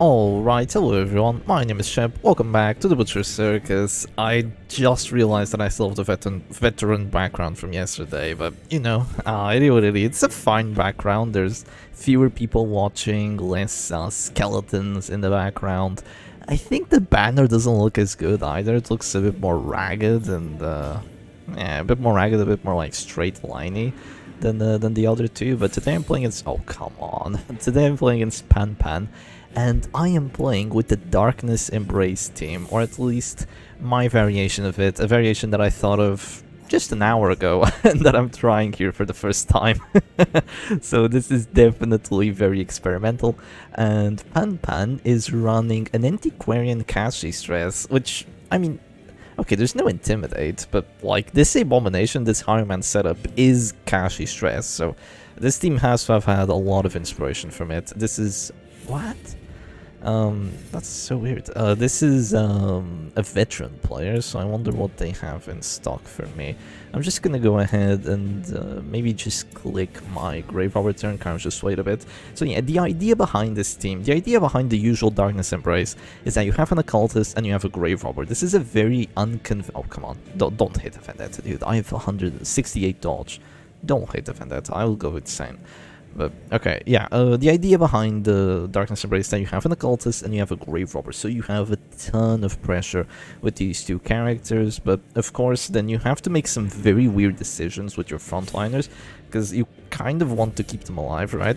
Alright, hello everyone, my name is Shep, welcome back to the Butcher Circus. I just realized that I still have the veteran background from yesterday, but you know, it is what it is. It's a fine background, there's fewer people watching, less skeletons in the background. I think the banner doesn't look as good either, it looks a bit more ragged and, yeah, a bit more ragged, a bit more like straight liney than the other two, but today I'm playing against, oh come on, today I'm playing against Pan, and I am playing with the darKnez Embrace team, or at least my variation of it, a variation that I thought of just an hour ago, and that I'm trying here for the first time. So this is definitely very experimental, and Pan is running an Antiquarian cache stress, which, I mean, okay, there's no Intimidate, but like this Abomination, this Highman setup is cache stress, so this team has to have had a lot of inspiration from it. This is... what? That's so weird. This is a veteran player, so I wonder what they have in stock for me. I'm just gonna go ahead and maybe just click my Grave Robber turn, kind of just wait a bit. So yeah, the idea behind this team, the idea behind the usual darKnez Embrace is that you have an Occultist and you have a Grave Robber. This is a very oh come on, don't hit the Vendetta, dude. I have 168 dodge. Don't hit the Vendetta, I will go insane. But, okay, yeah, the idea behind the darKnez Embrace is that you have an Occultist and you have a Grave Robber, so you have a ton of pressure with these two characters, but of course then you have to make some very weird decisions with your frontliners, because you kind of want to keep them alive, right?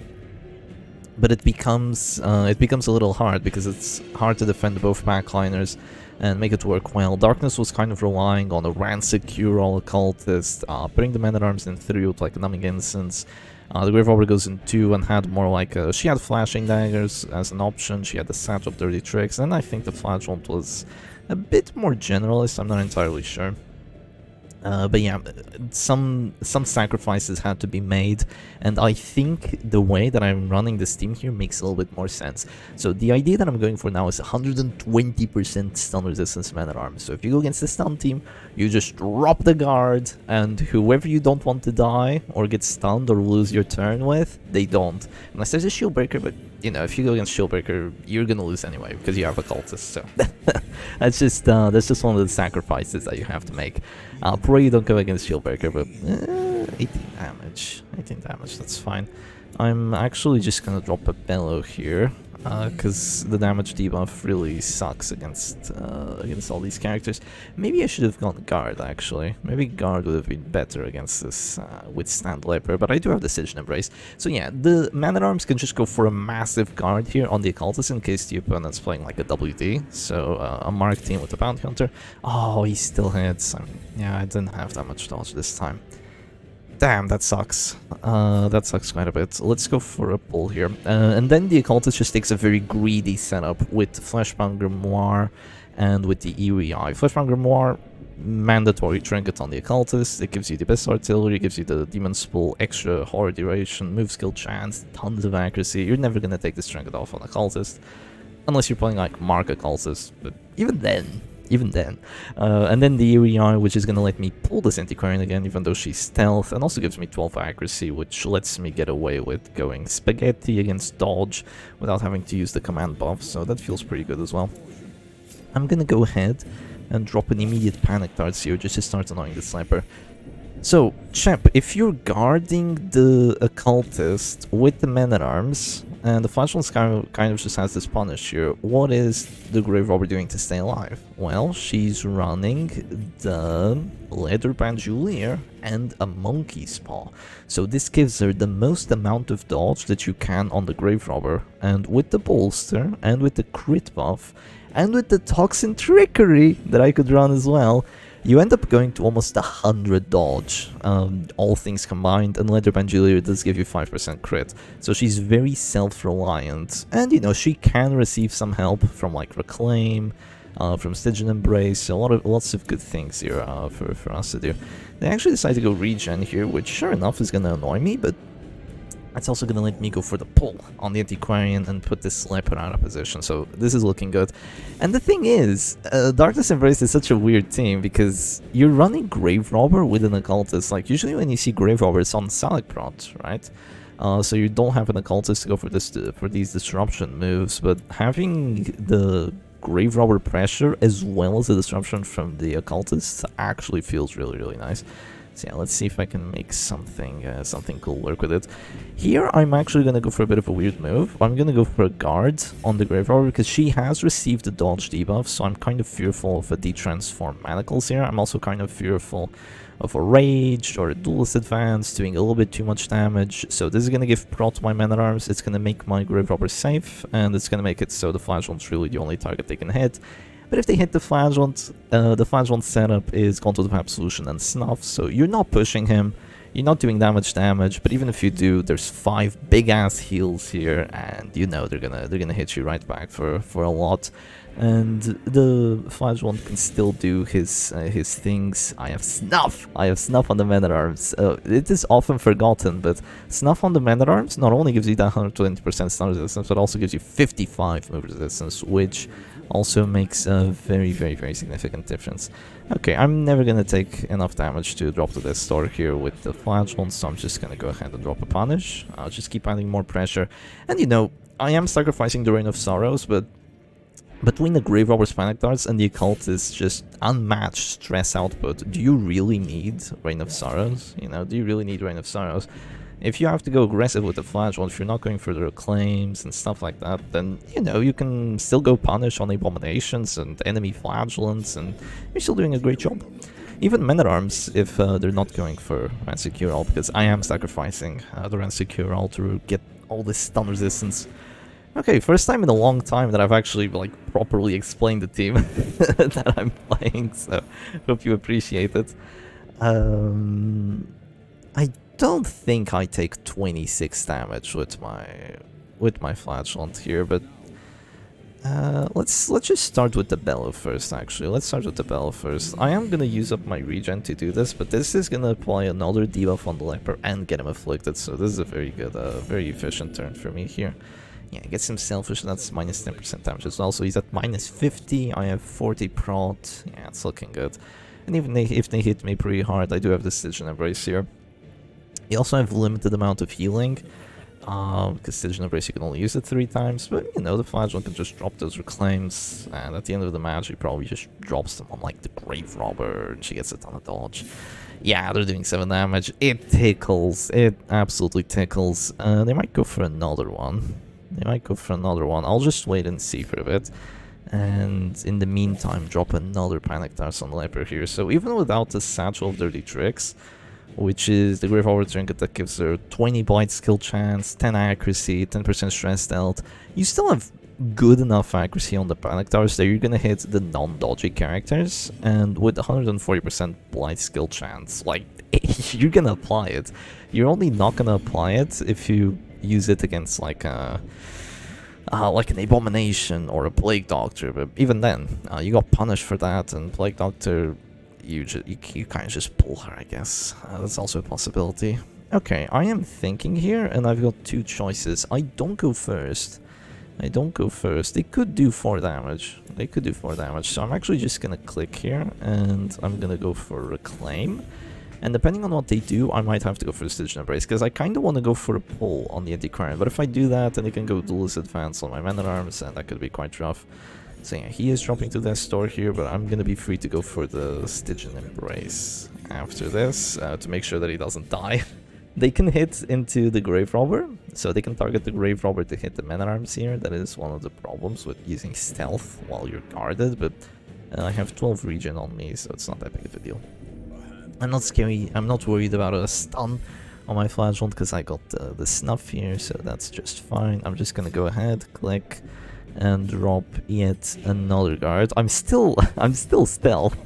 But it becomes a little hard, because it's hard to defend both backliners and make it work well. darKnez was kind of relying on a rancid cure-all Occultist, putting the Man-at-Arms in 3 with like a Numbing Incense. The Grave Robber goes in 2 and had more like she had Flashing Daggers as an option, she had the Satch of Dirty Tricks, and I think the Flashlight was a bit more generalist, I'm not entirely sure. But yeah, some sacrifices had to be made, and I think the way that I'm running this team here makes a little bit more sense. So the idea that I'm going for now is 120% stun resistance Man-at-Arms. So if you go against the stun team, you just drop the guard, and whoever you don't want to die or get stunned or lose your turn with, they don't. Unless there's a shield breaker, but you know, if you go against Shieldbreaker, you're gonna lose anyway because you have a cultist. So that's just one of the sacrifices that you have to make. Pray you don't go against Shieldbreaker, but 18 damage. 18 damage. That's fine. I'm actually just gonna drop a bellow here because the damage debuff really sucks against all these characters. Maybe I should have gone guard actually. Maybe guard would have been better against this withstand leper, but I do have the Decision Embrace. So yeah, the Man-at-Arms can just go for a massive guard here on the Occultist in case the opponent's playing like a WD. So a Mark team with a Bounty Hunter. Oh, he still hits. I mean, yeah, I didn't have that much dodge this time. Damn, that sucks. That sucks quite a bit. Let's go for a pull here. And then the Occultist just takes a very greedy setup with Fleshbound Grimoire and with the Eerie Eye. Fleshbound Grimoire, mandatory trinket on the Occultist. It gives you the best artillery, gives you the Demon's Pull, extra horror duration, move skill chance, tons of accuracy. You're never gonna take this trinket off on Occultist. Unless you're playing like Mark Occultist, but even then. And then the Eerie Eye, which is going to let me pull this Antiquarian again, even though she's stealth, and also gives me 12 accuracy, which lets me get away with going spaghetti against dodge without having to use the command buff, so that feels pretty good as well. I'm going to go ahead and drop an immediate Panic Darts here just to start annoying the sniper. So, Shep, if you're guarding the Occultist with the Man-at-Arms, and the Flashlight kind of just has this punish here, what is the Grave Robber doing to stay alive? Well, she's running the Leather Bandolier and a Monkey's Paw. So this gives her the most amount of dodge that you can on the Grave Robber, and with the Bolster, and with the crit buff, and with the Toxin Trickery that I could run as well, you end up going to almost 100 dodge, all things combined, and Leather Bandolier does give you 5% crit. So she's very self-reliant, and you know, she can receive some help from like Reclaim, from Stygian Embrace, so lots of good things here for us to do. They actually decide to go regen here, which sure enough is gonna annoy me, but That's also going to let me go for the pull on the Antiquarian and put this leper out of position, so this is looking good. And the thing is, darKnez Embrace is such a weird team because you're running Grave Robber with an Occultist. Like, usually when you see Grave Robber, it's on Salic Prot, right? so you don't have an occultist to go for these disruption moves, but having the grave robber pressure as well as the disruption from the occultist actually feels really nice. So yeah, let's see if I can make something cool work with it. Here, I'm actually gonna go for a bit of a weird move. I'm gonna go for a guard on the Grave Robber because she has received the dodge debuff, so I'm kind of fearful of a detransform manacles here. I'm also kind of fearful of a rage or a duelist advance doing a little bit too much damage. So this is gonna give pro to my men at arms. It's gonna make my Grave Robber safe, and it's gonna make it so the flagellant's really the only target they can hit. But if they hit the flagellant setup is Control of Absolution and Snuff, so you're not pushing him, you're not doing damage, but even if you do, there's 5 big-ass heals here, and you know they're gonna hit you right back for a lot. And the flagellant can still do his things. I have Snuff on the men-at-arms. It is often forgotten, but Snuff on the men-at-arms not only gives you that 120% stun resistance, but also gives you 55 move resistance, which also makes a very significant difference. Okay, I'm never gonna take enough damage to drop the Death Star here with the Flagellant, so I'm just gonna go ahead and drop a Punish. I'll just keep adding more pressure. And you know, I am sacrificing the Rain of Sorrows, but between the Grave Robber's Panic Darts and the Occultist's just unmatched stress output, do you really need Rain of Sorrows? You know, do you really need Rain of Sorrows? If you have to go aggressive with the Flagellant, if you're not going for the reclaims and stuff like that, then, you know, you can still go punish on abominations and enemy flagellants, and you're still doing a great job. Even men-at-arms, if they're not going for Ransecure, because I am sacrificing the Ransecure to get all this stun resistance. Okay, first time in a long time that I've actually, like, properly explained the team that I'm playing, so hope you appreciate it. I don't think I take 26 damage with my flagellant here, but let's just start with the bellow first. Actually, let's start with the bellow first. I am gonna use up my regen to do this, but this is gonna apply another debuff on the leper and get him afflicted. So this is a very good, very efficient turn for me here. Yeah, he gets him selfish, and that's minus 10% damage as well. So he's at minus 50. I have 40 prot. Yeah, it's looking good. And even if they hit me pretty hard, I do have the Stygian Embrace here. You also have limited amount of healing, because Stygian Embrace you can only use it 3 times, but you know, the Flagellant can just drop those reclaims, and at the end of the match he probably just drops them on like the Grave Robber, and she gets a ton of dodge. Yeah, they're doing 7 damage. It tickles, it absolutely tickles. They might go for another one. I'll just wait and see for a bit. And in the meantime, drop another Panic Darts on the leper here. So even without the Satchel of Dirty Tricks, which is the Grave Robber trinket that gives her 20 blight skill chance, 10 accuracy, 10% stress dealt, you still have good enough accuracy on the Panic Darts that you're gonna hit the non-dodgy characters, and with 140% blight skill chance, like, you're gonna apply it. You're only not gonna apply it if you use it against like an Abomination or a Plague Doctor, but even then, you got punished for that, and Plague Doctor, you kind of just pull her, I guess. That's also a possibility. Okay, I am thinking here, and I've got 2 choices. I don't go first. They could do 4 damage. So I'm actually just gonna click here, and I'm gonna go for Reclaim. And depending on what they do, I might have to go for the Stygian Embrace, because I kind of want to go for a pull on the Antiquarian. But if I do that, then they can go Duelist Advance on my men-at-arms, and that could be quite rough. So yeah, he is dropping to Death Star here, but I'm gonna be free to go for the Stygian Embrace after this, to make sure that he doesn't die. They can hit into the Grave Robber, so they can target the Grave Robber to hit the men-at-arms here. That is one of the problems with using stealth while you're guarded, but I have 12 regen on me, so it's not that big of a deal. I'm not worried about a stun on my Flagellant, because I got the Snuff here, so that's just fine. I'm just gonna go ahead, click, and drop yet another guard. I'm still stealth.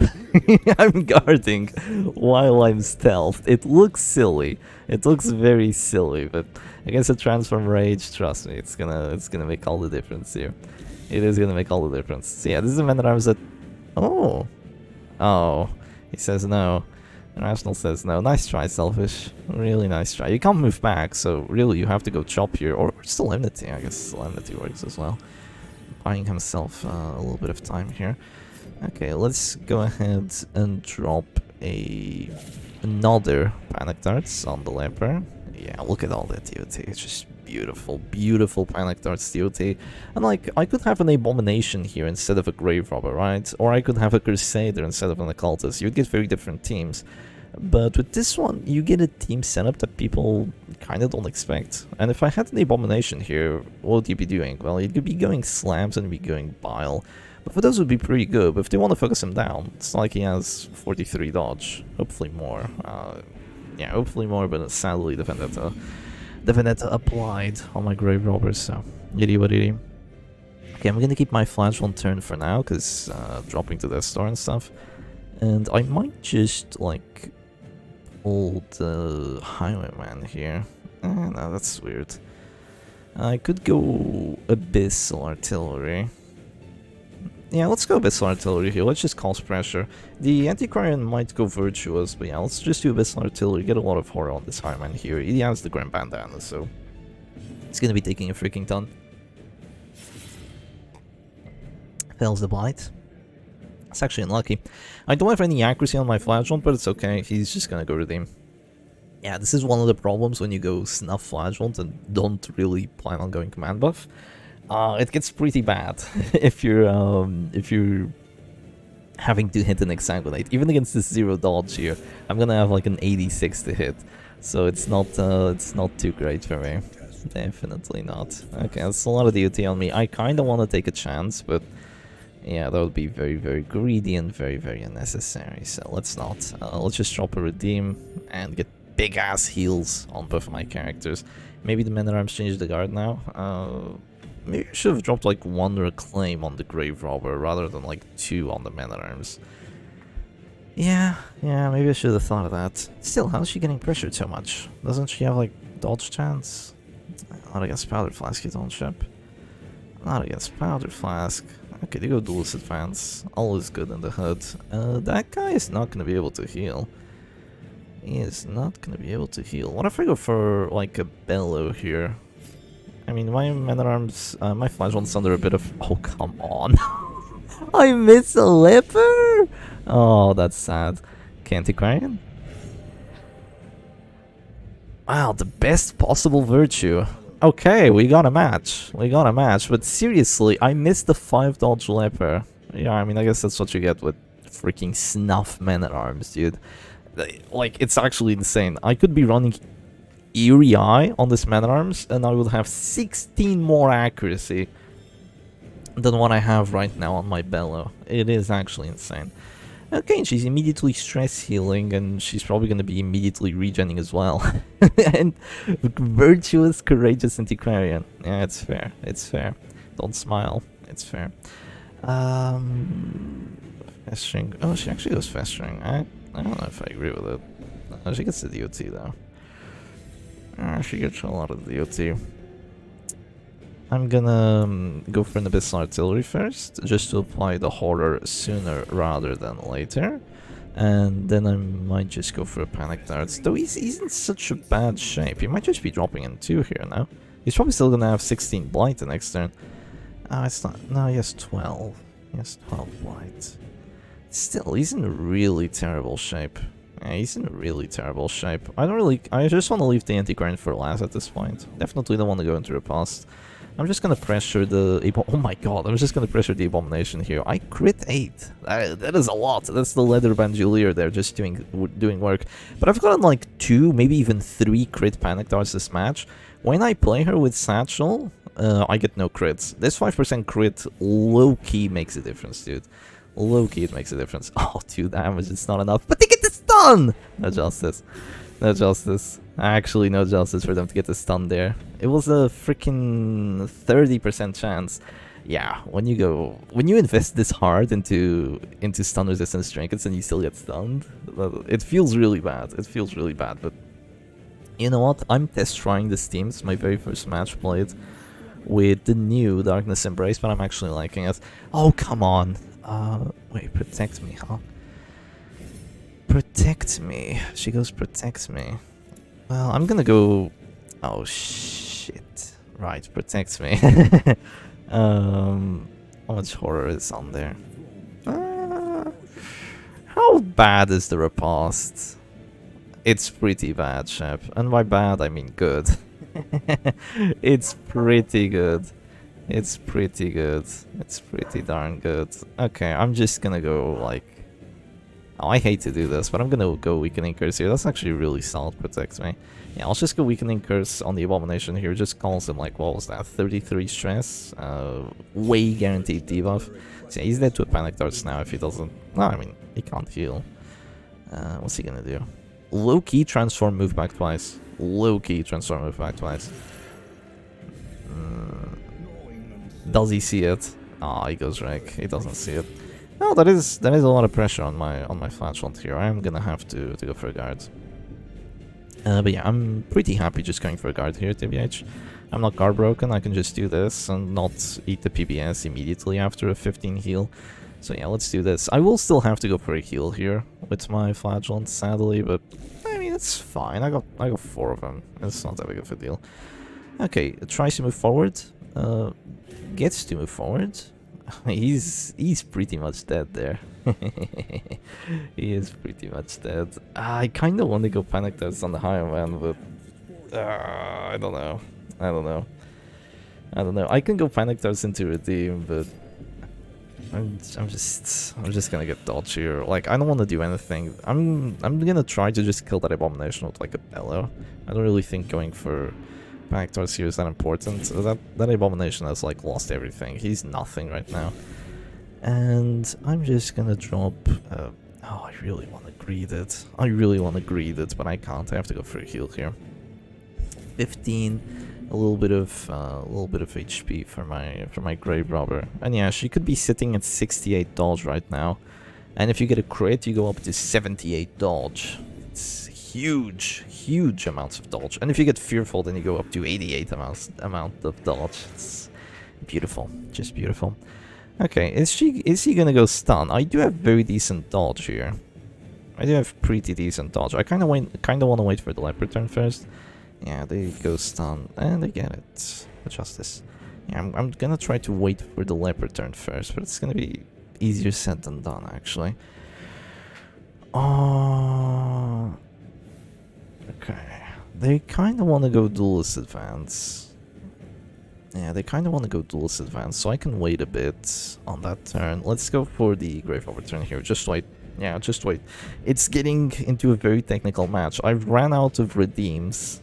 I'm guarding while I'm stealth. It looks silly. It looks very silly, but against a Transform Rage, trust me, it's gonna make all the difference here. It is gonna make all the difference. So yeah, this is a man-at-arms that... Oh, he says no. Rational says no. Nice try, Selfish. Really nice try. You can't move back, so really you have to go chop here, or Solemnity. I guess Solemnity works as well. Buying himself a little bit of time here. Okay, let's go ahead and drop another Panic Darts on the leper. Yeah, look at all that DOT. It's just beautiful, beautiful Panic Darts DOT. And like, I could have an Abomination here instead of a Grave Robber, right? Or I could have a Crusader instead of an Occultist. You'd get very different teams. But with this one, you get a team setup that people kind of don't expect. And if I had an Abomination here, what would you be doing? Well, you'd be going Slams and be going Bile. But for those would be pretty good. But if they want to focus him down, it's like he has 43 dodge. Hopefully more. Yeah, hopefully more, but sadly the Vendetta applied on my Grave Robbers, so yiddy what yiddy. Okay, I'm gonna keep my Flash on turn for now, because dropping to Death Star and stuff. And I might just, like, pull the Highwayman here. No, that's weird. I could go Abyssal Artillery. Yeah, let's go Abyssal Artillery here. Let's just cause pressure. The Antiquarian might go Virtuous, but yeah, let's just do Abyssal Artillery. Get a lot of horror on this Highman here. He has the Grand Bandana, so it's gonna be taking a freaking ton. Fails the Blight. It's actually unlucky. I don't have any accuracy on my Flagellant, but it's okay. He's just gonna go Redeem. Yeah, this is one of the problems when you go Snuff Flagellant and don't really plan on going Command Buff. It gets pretty bad if you're having to hit an Exsanguinate. Even against this 0 dodge here, I'm gonna have like an 86 to hit, so it's not too great for me. Definitely not. Okay, that's a lot of DOT on me. I kind of want to take a chance, but yeah, that would be very, very greedy and very, very unnecessary. So let's not. Let's just drop a Redeem and get big ass heals on both of my characters. Maybe the Men at Arms change the guard now. Maybe I should have dropped like 1 Reclaim on the Grave Robber rather than like 2 on the Men at Arms. Yeah, maybe I should have thought of that. Still, how's she getting pressured so much? Doesn't she have like dodge chance? Not against Powder Flask, you don't ship. Not against Powder Flask. Okay, they go Duelist Advance. All is good in the hood. That guy is not going to be able to heal. He is not going to be able to heal. What if I go for like a Bellow here? I mean, my Men at Arms, my Flagellant's under a bit of... Oh, come on. I miss a Leper? Oh, that's sad. Okay, Antiquarian? Wow, the best possible virtue. Okay, we got a match. We got a match. But seriously, I missed the 5 dodge Leper. Yeah, I mean, I guess that's what you get with freaking Snuff Men at Arms, dude. Like, it's actually insane. I could be running Eerie Eye on this Man at Arms, and I would have 16 more accuracy than what I have right now on my Bellow. It is actually insane. Okay, she's immediately stress healing, and she's probably going to be immediately regenning as well. And Virtuous, Courageous Antiquarian. Yeah, it's fair. It's fair. Don't smile. It's fair. Festering. Oh, she actually goes Festering. I don't know if I agree with it. She gets the DOT though. She gets a lot of DOT. I'm gonna go for an Abyssal Artillery first, just to apply the horror sooner rather than later. And then I might just go for a Panic Darts. Though he's in such a bad shape. He might just be dropping in 2 here now. He's probably still gonna have 16 Blight the next turn. It's not. No, he has 12. He has 12 Blight. Still, he's in really terrible shape. Yeah, he's in really terrible shape. I just want to leave the Antiquarian for last at this point. Definitely don't want to go into Riposte. I'm just gonna pressure the... Oh my god, I'm just gonna pressure the Abomination here. I crit 8. That is a lot. That's the Leather Bandolier there, just doing work. But I've gotten like 2, maybe even 3 crit Panic Darts this match. When I play her with Satchel, I get no crits. This 5% crit low-key makes a difference, dude. Low-key it makes a difference. Oh, 2 damage, it's not enough. But they get the stun! No justice. No justice. Actually, no justice for them to get the stun there. It was a freaking 30% chance. Yeah, when you invest this hard into stun resistance trinkets and you still get stunned, it feels really bad. It feels really bad, but you know what? I'm test trying this team. It's my very first match played with the new darKnez Embrace, but I'm actually liking it. Oh, come on. Wait, protect me, huh? Protect me. She goes protect me. Well, I'm gonna go... Oh, shit. Right, protect me. How much horror is on there? How bad is the Riposte? It's pretty bad, Shep. And by bad, I mean good. It's pretty good. It's pretty good. It's pretty darn good. Okay, I'm just gonna go, like... Oh, I hate to do this, but I'm gonna go Weakening Curse here. That's actually really solid, protects me. Yeah, I'll just go Weakening Curse on the Abomination here. Just calls him, like, what was that? 33 stress? Way guaranteed debuff. So yeah, he's dead to a Panic Darts now if he doesn't... No, I mean, he can't heal. What's he gonna do? Low-key transform, move back twice. Low-key transform, move back twice. Does he see it? Ah, he goes Rake. He doesn't see it. No, that is a lot of pressure on my Flatland here. I am gonna have to go for a guard. But yeah, I'm pretty happy just going for a guard here, TBH. I'm not guard broken. I can just do this and not eat the PBS immediately after a 15 heal. So yeah, let's do this. I will still have to go for a heal here with my Flagellant, sadly, but I mean it's fine. I got 4 of them. It's not that big of a deal. Okay, tries to move forward. Gets to move forward. He's pretty much dead there. He is pretty much dead. I kind of want to go Panic Darts on the higher man, but I don't know. I don't know. I can go Panic Darts into Redeem, but I'm just gonna get dodge here. Like, I don't want to do anything. I'm gonna try to just kill that Abomination with like a Bellow. I don't really think going for Panic Darts here is that important. That Abomination has like lost everything. He's nothing right now. And I'm just gonna drop... oh, I really want to greed it. I really want to greed it, but I can't. I have to go for a heal here. 15, a little bit of HP for my Grave Robber. And yeah, she could be sitting at 68 dodge right now. And if you get a crit, you go up to 78 dodge. It's huge amounts of dodge. And if you get Fearful, then you go up to 88 amount of dodge. It's beautiful, just beautiful. Okay, is he gonna go stun? I do have very decent dodge here. I do have pretty decent dodge. I kind of want to wait for the Leopard turn first. Yeah, they go stun and they get it. Justice. Yeah, I'm gonna try to wait for the Leopard turn first, but it's gonna be easier said than done actually. Okay, they kind of want to go Duelist Advance. Yeah, they kind of want to go Duelist Advance, so I can wait a bit on that turn. Let's go for the Grave Robber turn here. Just wait. Yeah, just wait. It's getting into a very technical match. I've ran out of redeems.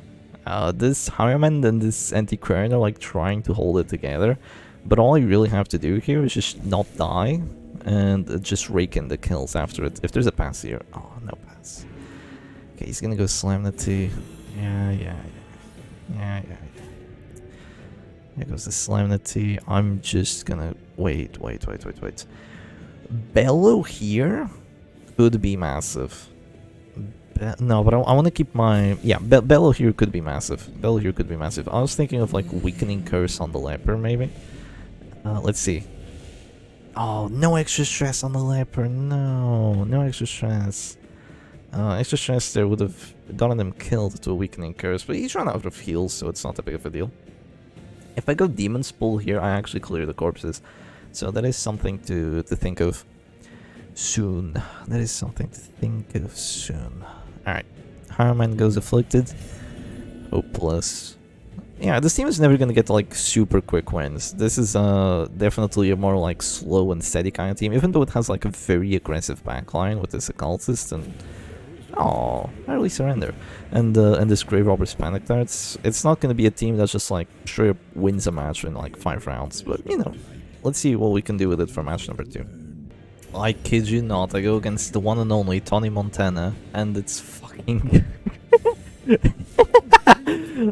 This Hireman and this Antiquarian are like trying to hold it together. But all I really have to do here is just not die and just rake in the kills after it. If there's a pass here. Oh, no pass. Okay, he's gonna go Solemnity. Yeah. Here goes the Solemnity. I'm just gonna wait. Bellow here could be massive. No, but I want to keep my... Yeah, Bellow here could be massive. Bellow here could be massive. I was thinking of like Weakening Curse on the Leper, maybe. Let's see. Oh, no extra stress on the Leper. No extra stress. Extra stress there would have gotten him killed to a Weakening Curse, but he's run out of heals, so it's not that big of a deal. If I go Demon's Pull here, I actually clear the corpses. So that is something to think of soon. That is something to think of soon. Alright. Hireman goes Afflicted. Hopeless. Yeah, this team is never gonna get like super quick wins. This is definitely a more like slow and steady kind of team, even though it has like a very aggressive backline with this Occultist and... Oh, I really surrender. And this Grave Robber's Panic Darts. It's not going to be a team that's just like straight up wins a match in like 5 rounds. But, you know, let's see what we can do with it for match number 2. I kid you not, I go against the one and only Tony Montana. And it's fucking...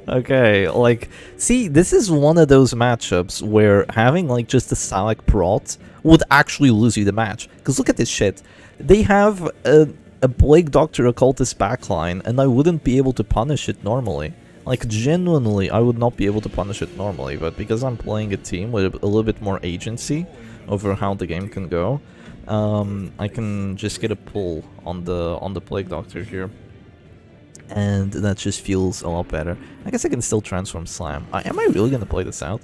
Okay, like, see, this is one of those matchups where having like just a Salak Prot would actually lose you the match. Because look at this shit. They have a Plague Doctor Occultist backline, and I wouldn't be able to punish it normally. Like, genuinely, I would not be able to punish it normally, but because I'm playing a team with a little bit more agency over how the game can go, I can just get a pull on the Plague Doctor here. And that just feels a lot better. I guess I can still transform Slam. Am I really gonna play this out?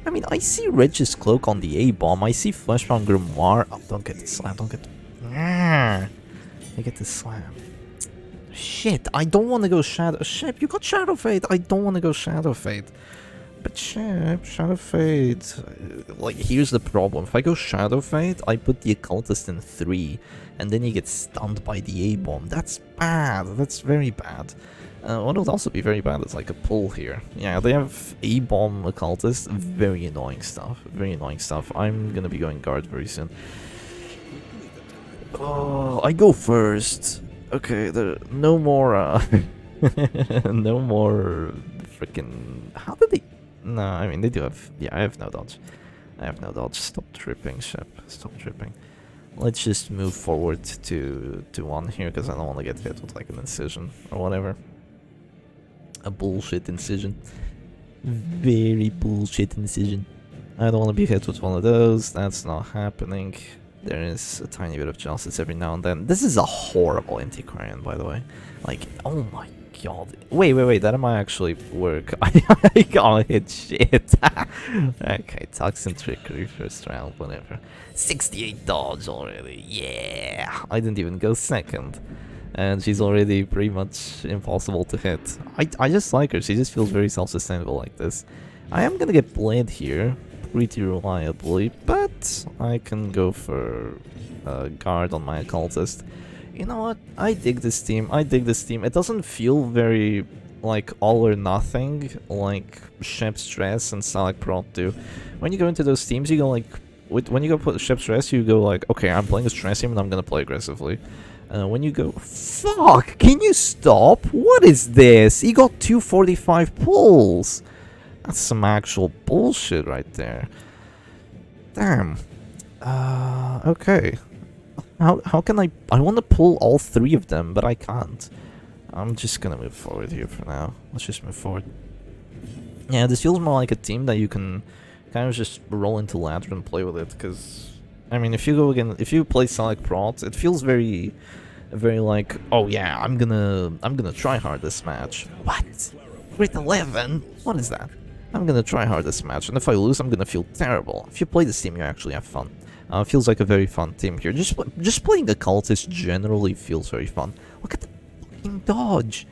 I mean, I see Regis Cloak on the A-Bomb, I see Fleshbound Grimoire. Oh, don't get the Slam, don't get the... I get the Slam. Shit, I don't want to go Shadow... Shep, you got Shadow Fade! I don't want to go Shadow Fade. But Shep, Shadow Fade... Like, here's the problem. If I go Shadow Fade, I put the Occultist in 3, and then you get stunned by the A-Bomb. That's bad. That's very bad. What would also be very bad is like a pull here. Yeah, they have A-Bomb Occultist. Very annoying stuff. Very annoying stuff. I'm gonna be going guard very soon. Oh, I go first. Okay, there no more no more freaking... How did they... No, I mean they do have... Yeah, I have no dodge. I have no dodge. Stop tripping, Shep. Stop tripping. Let's just move forward to 1 here, because I don't want to get hit with like an incision or whatever. A bullshit incision. Very bullshit incision. I don't want to be hit with one of those. That's not happening. There is a tiny bit of justice every now and then. This is a horrible Antiquarian, by the way. Like, oh my god. Wait, that might actually work. I can't hit shit. Okay, Toxin Trickery first round, whatever. 68 dodge already. Yeah. I didn't even go second. And she's already pretty much impossible to hit. I just like her. She just feels very self-sustainable like this. I am gonna get blade here pretty reliably, but I can go for guard on my occultist. You know what? I dig this team. It doesn't feel very like all or nothing like Shep Stress and Salak Prot do. When you go into those teams, you go like when you go put Shep Stress, you go like, okay, I'm playing a stress team and I'm gonna play aggressively. When you go, fuck, can you stop? What is this? He got 245 pulls. That's some actual bullshit right there. Damn. Okay. How can I want to pull all 3 of them, but I can't. I'm just gonna move forward here for now. Let's just move forward. Yeah, this feels more like a team that you can kind of just roll into ladder and play with it, because I mean, if you play Sonic Prot, it feels very like, oh yeah, I'm gonna try hard this match. What? Crit 11? What is that? I'm gonna try hard this match, and if I lose, I'm gonna feel terrible. If you play this team, you actually have fun. Feels like a very fun team here. Just playing the cultist generally feels very fun. Look at the fucking dodge.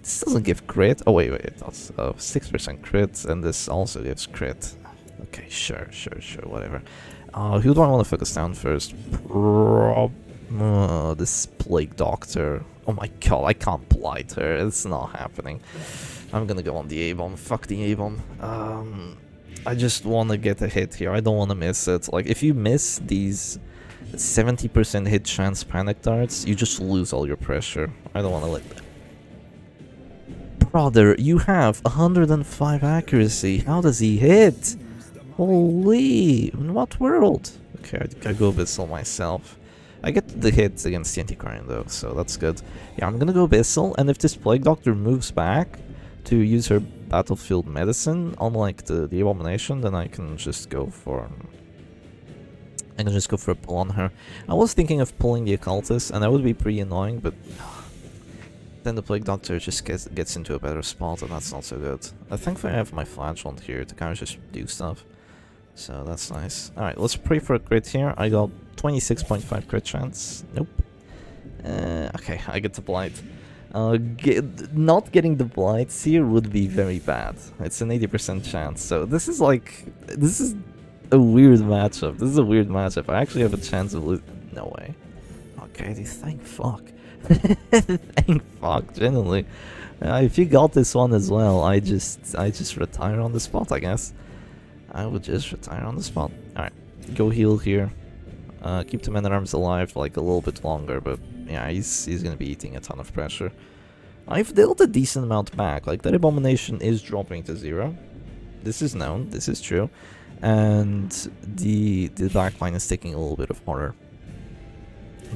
This doesn't give crit. Oh wait, it does. 6% crit, and this also gives crit. Okay, sure, whatever. Who do I want to focus down first? This Plague Doctor. Oh my god, I can't blight her. It's not happening. I'm gonna go on the A-Bomb. Fuck the A-Bomb. I just want to get a hit here. I don't want to miss it. Like, if you miss these 70% hit chance panic darts, you just lose all your pressure. I don't want to let that. Brother, you have 105 accuracy. How does he hit? Holy, in what world? Okay, I go Abyssal myself. I get the hits against the Antiquarian though, so that's good. Yeah, I'm gonna go Abyssal, and if this Plague Doctor moves back to use her Battlefield Medicine, unlike the Abomination, then I can just go for... a pull on her. I was thinking of pulling the Occultist, and that would be pretty annoying, but... then the Plague Doctor just gets into a better spot, and that's not so good. Thankfully I have my Flagellant here to kind of just do stuff. So that's nice. Alright, let's pray for a crit here. I got 26.5 crit chance. Nope. Okay, I get the Blight. Not getting the Blights here would be very bad. It's an 80% chance. So this is like... This is a weird matchup. I actually have a chance of losing... No way. Okay, thank fuck. Thank fuck, genuinely. If you got this one as well, I just retire on the spot, I guess. I would just retire on the spot. Alright, go heal here. Keep the Man-at-Arms alive like a little bit longer, but yeah, he's gonna be eating a ton of pressure. I've dealt a decent amount back, like that Abomination is dropping to 0. This is known, this is true. And the backline is taking a little bit of horror.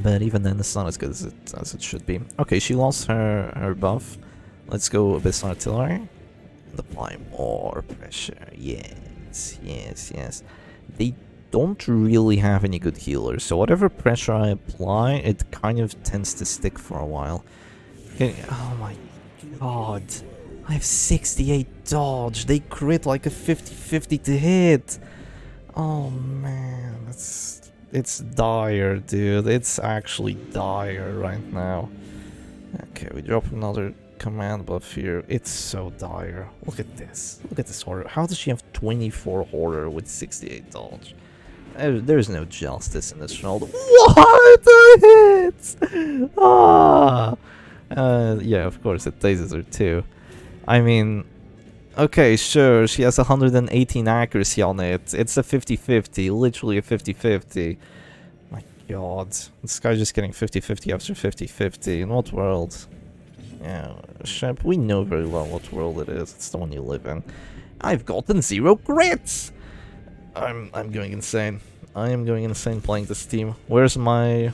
But even then, it's not as good as it should be. Okay, she lost her buff. Let's go Abyssal Artillery. And apply more pressure. Yes. They don't really have any good healers, so whatever pressure I apply, it kind of tends to stick for a while. Okay, oh my god. I have 68 dodge. They crit like a 50-50 to hit. Oh man, it's dire, dude. It's actually dire right now. Okay, we drop another command buff here. It's so dire. Look at this. Look at this horror. How does she have 24 horror with 68 dodge? There's no justice in this round. What the hits? Ah! Yeah, of course, it dazes her too. I mean, okay, sure, she has 118 accuracy on it. It's a 50-50, literally a 50-50. My god, this guy's just getting 50-50 after 50-50. In what world? Yeah, Shep, we know very well what world it is. It's the one you live in. I've gotten 0 crits! I'm going insane. I am going insane playing this team. Where's my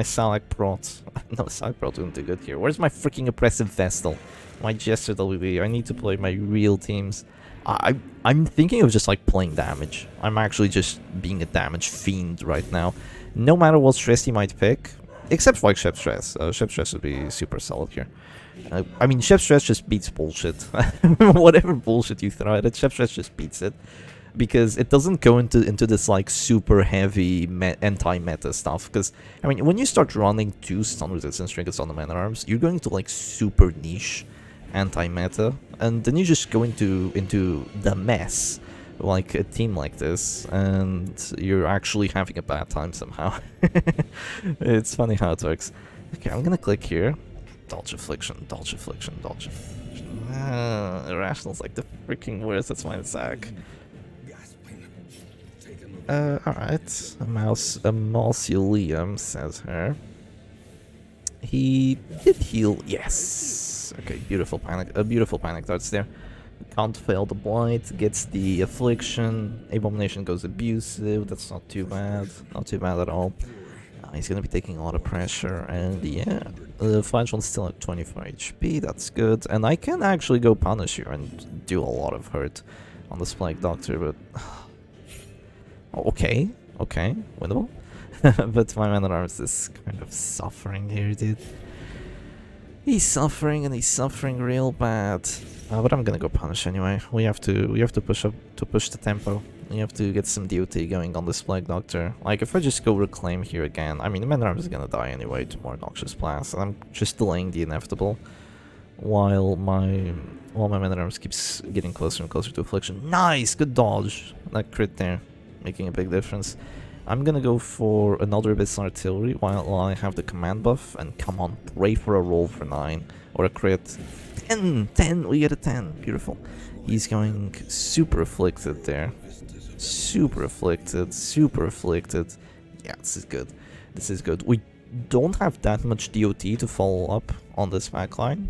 Salak Prot? No, Salak Prot wouldn't do good here. Where's my freaking oppressive Vestal? My Jester WB. I need to play my real teams. I'm thinking of just like playing damage. I'm actually just being a damage fiend right now. No matter what stress he might pick, except for like Shep Stress. Shep Stress would be super solid here. I mean, Shep Stress just beats bullshit. Whatever bullshit you throw at it, Shep Stress just beats it. Because it doesn't go into this like super heavy anti-meta stuff. Because I mean, when you start running 2 stun resistance trinkets on the man at arms, you're going to like super niche anti-meta, and then you just go into the mess like a team like this, and you're actually having a bad time somehow. It's funny how it works. Okay, I'm gonna click here. Dodge affliction, dodge affliction, dodge affliction. Irrational's like the freaking worst. That's my attack. Alright. A mausoleum, says her. He did heal, yes. Okay, beautiful panic darts there. Can't fail the blight, gets the affliction. Abomination goes abusive, that's not too bad. Not too bad at all. He's gonna be taking a lot of pressure, and yeah. The Flagel's still at 24 HP, that's good. And I can actually go punish here and do a lot of hurt on this Plague Doctor, but... Okay, winnable. But my man at arms is kind of suffering here, dude. He's suffering, and he's suffering real bad. But I'm gonna go punish anyway. We have to push the tempo. We have to get some DOT going on this Plague Doctor. Like, if I just go reclaim here again, I mean, the man at arms is gonna die anyway to more Noxious Blast, and I'm just delaying the inevitable. While my man at arms keeps getting closer and closer to affliction. Nice, good dodge. That crit there, making a big difference. I'm gonna go for another Abyss Artillery while I have the command buff, and come on, pray for a roll for 9 or a crit. 10, we get a 10, beautiful. He's going super afflicted there. Super afflicted. Yeah, this is good. We don't have that much DOT to follow up on this backline.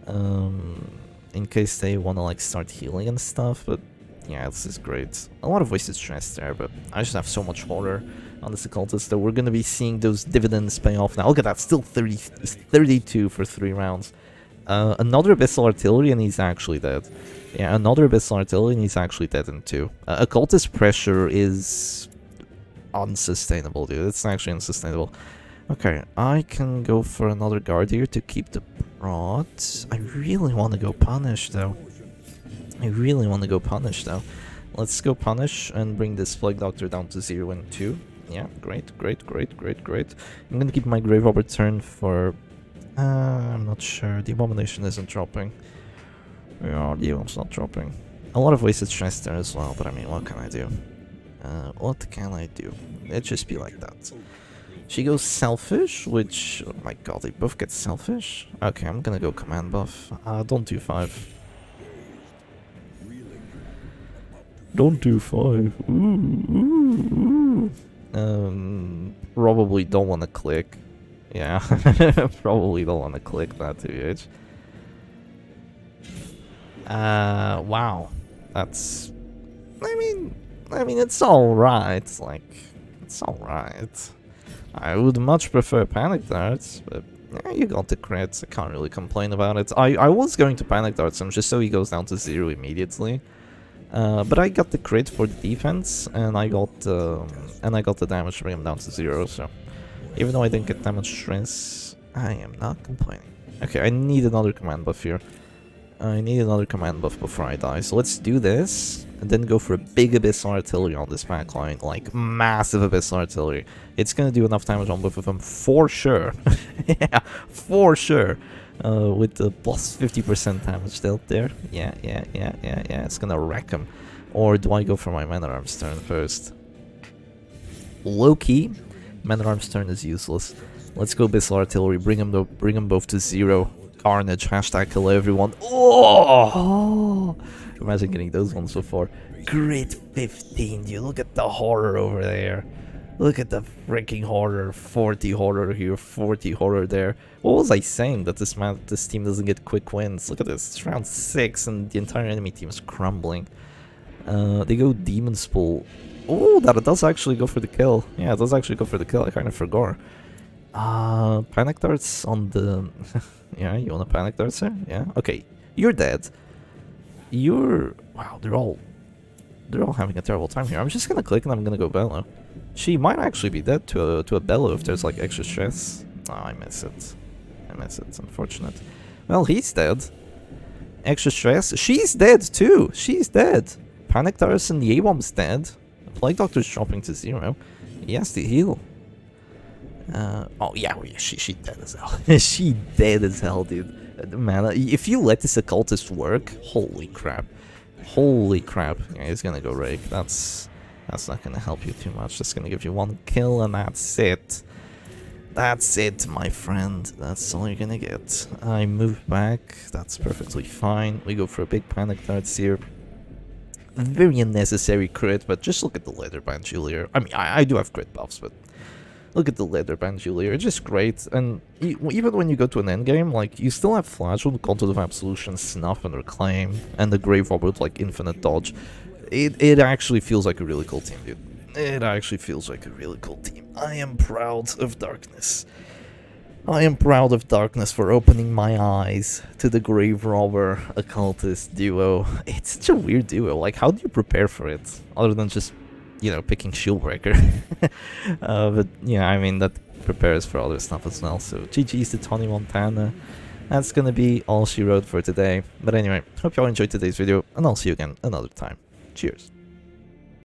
In case they wanna like start healing and stuff, but yeah, this is great. A lot of wasted stress there, but I just have so much horror on this occultist that we're gonna be seeing those dividends pay off now. Look at that, still 32 for 3 rounds. Another Abyssal Artillery and he's actually dead. Yeah, another Abyssal Artillery and he's actually dead in 2. Occultist pressure is unsustainable, dude. It's actually unsustainable. Okay, I can go for another guard here to keep the prod. I really want to go punish though. Let's go punish and bring this Plague Doctor down to 0 and 2. Yeah, great. I'm gonna keep my Grave Robber turn for... I'm not sure. The Abomination isn't dropping. Yeah, the Evil's not dropping. A lot of wasted stress there as well, but I mean, what can I do? It just be like that. She goes Selfish, which... Oh my god, they both get Selfish? Okay, I'm gonna go Command Buff. Don't do 5. Don't do 5. Ooh. Probably don't want to click. Yeah, probably don't want to click that TH. Wow. That's... I mean, it's alright. Like, it's alright. I would much prefer Panic Darts, but yeah, you got the crits. I can't really complain about it. I was going to Panic Darts him just so he goes down to 0 immediately. But I got the crit for the defense, and I got the damage to bring him down to 0, so... Even though I didn't get that much stress, I am not complaining. Okay, I need another command buff here. I need another command buff before I die, so let's do this, and then go for a big Abyss Artillery on this backline, like massive Abyss Artillery. It's gonna do enough damage on both of them, for sure. Yeah, for sure. With the plus 50% damage dealt there. Yeah, it's gonna wreck him. Or do I go for my Man-at-Arms turn first? Low-key, Man-at-Arms turn is useless. Let's go Abyss Artillery, bring them both to 0. Carnage, hashtag kill everyone. Oh! Imagine getting those ones before. Grid 15, dude, look at the horror over there. Look at the freaking horror. 40 horror here, 40 horror there. What was I saying? That this team doesn't get quick wins. Look at this, it's round 6 and the entire enemy team is crumbling. They go Demon's Pool. Oh, that does actually go for the kill. Yeah, it does actually go for the kill, I kind of forgot. Panic Darts on the... Yeah, you want a Panic Darts here? Yeah, okay. You're dead. You're... Wow, they're all having a terrible time here. I'm just gonna click and I'm gonna go Bellow. She might actually be dead to a Bellow if there's like extra stress. Oh, I miss it. It's unfortunate. Well, he's dead. Extra stress. She's dead too. She's dead. Panic Darts and the A-bomb's dead. Plague Doctor's dropping to 0. He has to heal. Oh yeah, she dead as hell. She dead as hell, dude. Man, if you let this occultist work, holy crap. Holy crap. Yeah, he's gonna go Rake. That's not gonna help you too much. That's gonna give you 1 kill and that's it. That's it, my friend. That's all you're gonna get. I move back. That's perfectly fine. We go for a big Panic Darts here. Very unnecessary crit, but just look at the Leather Bandolier. I mean, I do have crit buffs, but look at the Leather Bandolier. It's just great. And even when you go to an endgame, like, you still have Flagell, Content of Absolution, Snuff, and Reclaim, and the Grave Robber with, like, infinite dodge. It actually feels like a really cool team, dude. It actually feels like a really cool team. I am proud of darKnez. I am proud of darKnez for opening my eyes to the Grave Robber Occultist duo. It's such a weird duo. Like, how do you prepare for it? Other than just, you know, picking Shieldbreaker. But, yeah, I mean, that prepares for other stuff as well. So, GG's to Tony Montana. That's gonna be all she wrote for today. But anyway, hope y'all enjoyed today's video, and I'll see you again another time. Cheers.